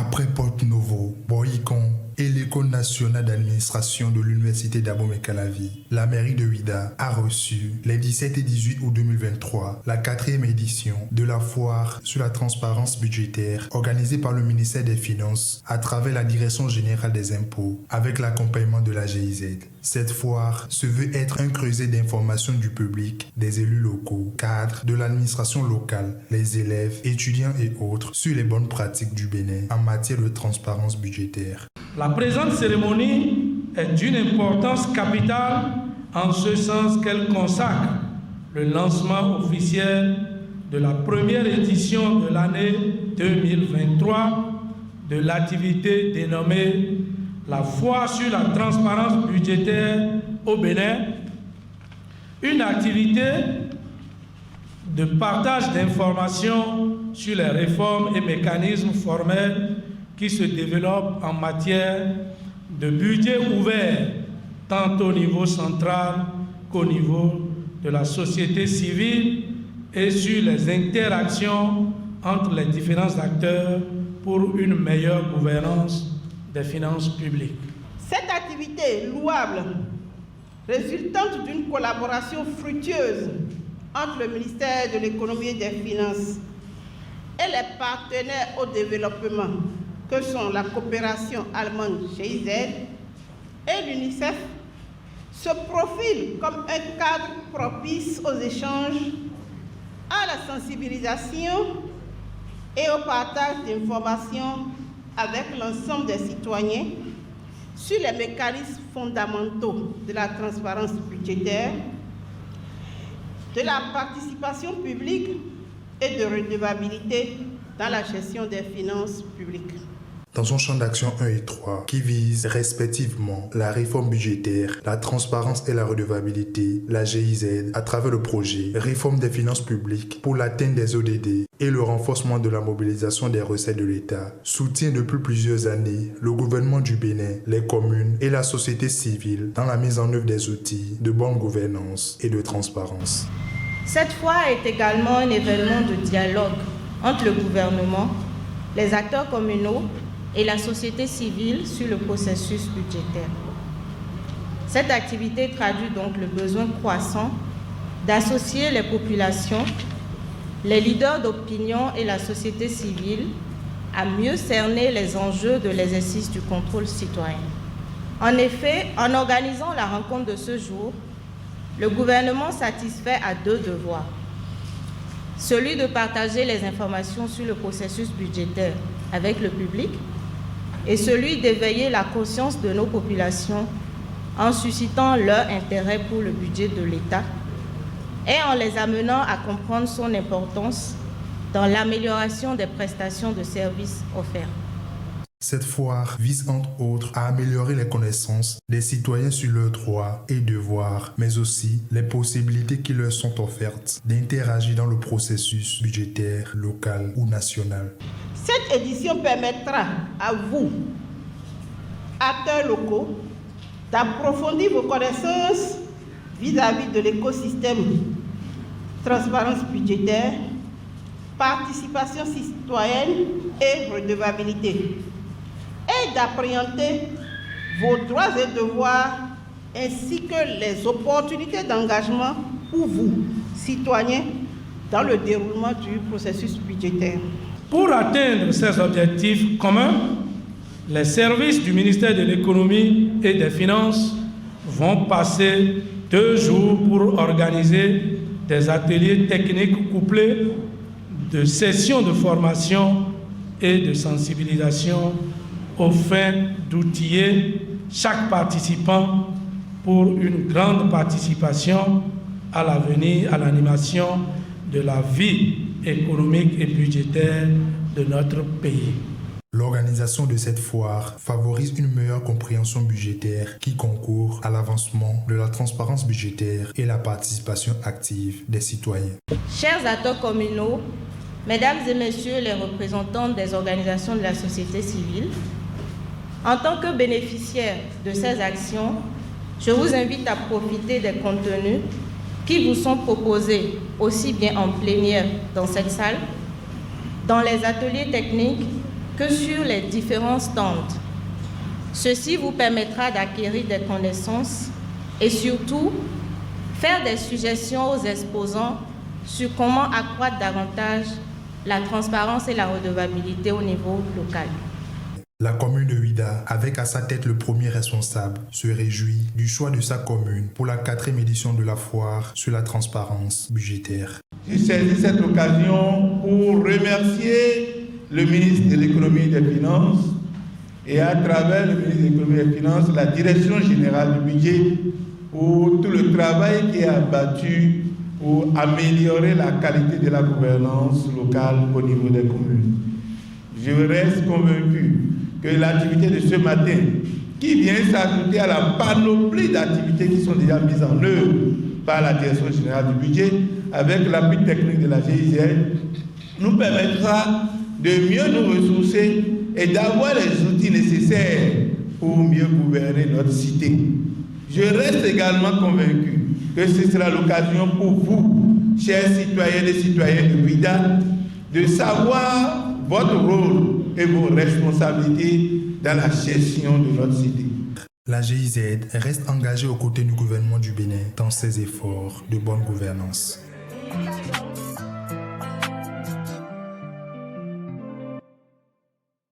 Après Porto Novo, Boycon et l'École nationale d'administration de l'Université d'Abomey-Calavi, la mairie de Ouidah a reçu les 17 et 18 août 2023 la 4e édition de la foire sur la transparence budgétaire organisée par le ministère des Finances à travers la Direction générale des impôts avec l'accompagnement de la GIZ. Cette foire se veut être un creuset d'informations du public, des élus locaux, cadres de l'administration locale, les élèves, étudiants et autres sur les bonnes pratiques du Bénin en matière de transparence budgétaire. La présente cérémonie est d'une importance capitale en ce sens qu'elle consacre le lancement officiel de la première édition de l'année 2023 de l'activité dénommée la foire sur la transparence budgétaire au Bénin, une activité de partage d'informations sur les réformes et mécanismes formels qui se développent en matière de budget ouvert, tant au niveau central qu'au niveau de la société civile et sur les interactions entre les différents acteurs pour une meilleure gouvernance des finances publiques. Cette activité louable, résultante d'une collaboration fructueuse entre le ministère de l'Économie et des Finances et les partenaires au développement que sont la coopération allemande GIZ et l'UNICEF, se profile comme un cadre propice aux échanges, à la sensibilisation et au partage d'informations avec l'ensemble des citoyens sur les mécanismes fondamentaux de la transparence budgétaire, de la participation publique et de redevabilité dans la gestion des finances publiques. Dans son champ d'action 1 et 3, qui visent respectivement la réforme budgétaire, la transparence et la redevabilité, la GIZ, à travers le projet Réforme des finances publiques pour l'atteinte des ODD et le renforcement de la mobilisation des recettes de l'État, soutient depuis plusieurs années le gouvernement du Bénin, les communes et la société civile dans la mise en œuvre des outils de bonne gouvernance et de transparence. Cette foire est également un événement de dialogue entre le gouvernement, les acteurs communaux et la société civile sur le processus budgétaire. Cette activité traduit donc le besoin croissant d'associer les populations, les leaders d'opinion et la société civile à mieux cerner les enjeux de l'exercice du contrôle citoyen. En effet, en organisant la rencontre de ce jour, le gouvernement satisfait à deux devoirs. Celui de partager les informations sur le processus budgétaire avec le public et celui d'éveiller la conscience de nos populations en suscitant leur intérêt pour le budget de l'État et en les amenant à comprendre son importance dans l'amélioration des prestations de services offerts. Cette foire vise entre autres à améliorer les connaissances des citoyens sur leurs droits et devoirs, mais aussi les possibilités qui leur sont offertes d'interagir dans le processus budgétaire local ou national. Cette édition permettra à vous, acteurs locaux, d'approfondir vos connaissances vis-à-vis de l'écosystème transparence budgétaire, participation citoyenne et redevabilité, et d'appréhender vos droits et devoirs ainsi que les opportunités d'engagement pour vous, citoyens, dans le déroulement du processus budgétaire. Pour atteindre ces objectifs communs, les services du ministère de l'Économie et des Finances vont passer 2 jours pour organiser des ateliers techniques couplés de sessions de formation et de sensibilisation aux fins d'outiller chaque participant pour une grande participation à l'avenir, à l'animation de la vie économique et budgétaire de notre pays. L'organisation de cette foire favorise une meilleure compréhension budgétaire qui concourt à l'avancement de la transparence budgétaire et la participation active des citoyens. Chers acteurs communaux, mesdames et messieurs les représentants des organisations de la société civile, en tant que bénéficiaires de ces actions, je vous invite à profiter des contenus qui vous sont proposés aussi bien en plénière dans cette salle, dans les ateliers techniques que sur les différents stands. Ceci vous permettra d'acquérir des connaissances et surtout faire des suggestions aux exposants sur comment accroître davantage la transparence et la redevabilité au niveau local. La commune de Ouidah, avec à sa tête le premier responsable, se réjouit du choix de sa commune pour la 4e édition de la foire sur la transparence budgétaire. Je saisis cette occasion pour remercier le ministre de l'Économie et des Finances et à travers le ministre de l'Économie et des Finances, la Direction générale du budget pour tout le travail qui est abattu pour améliorer la qualité de la gouvernance locale au niveau des communes. Je reste convaincu que l'activité de ce matin, qui vient s'ajouter à la panoplie d'activités qui sont déjà mises en œuvre par la Direction générale du budget, avec l'appui technique de la GIZ, nous permettra de mieux nous ressourcer et d'avoir les outils nécessaires pour mieux gouverner notre cité. Je reste également convaincu que ce sera l'occasion pour vous, chers citoyennes et citoyens de Ouidah, de savoir votre rôle et vos responsabilités dans la gestion de notre cité. La GIZ reste engagée aux côtés du gouvernement du Bénin dans ses efforts de bonne gouvernance.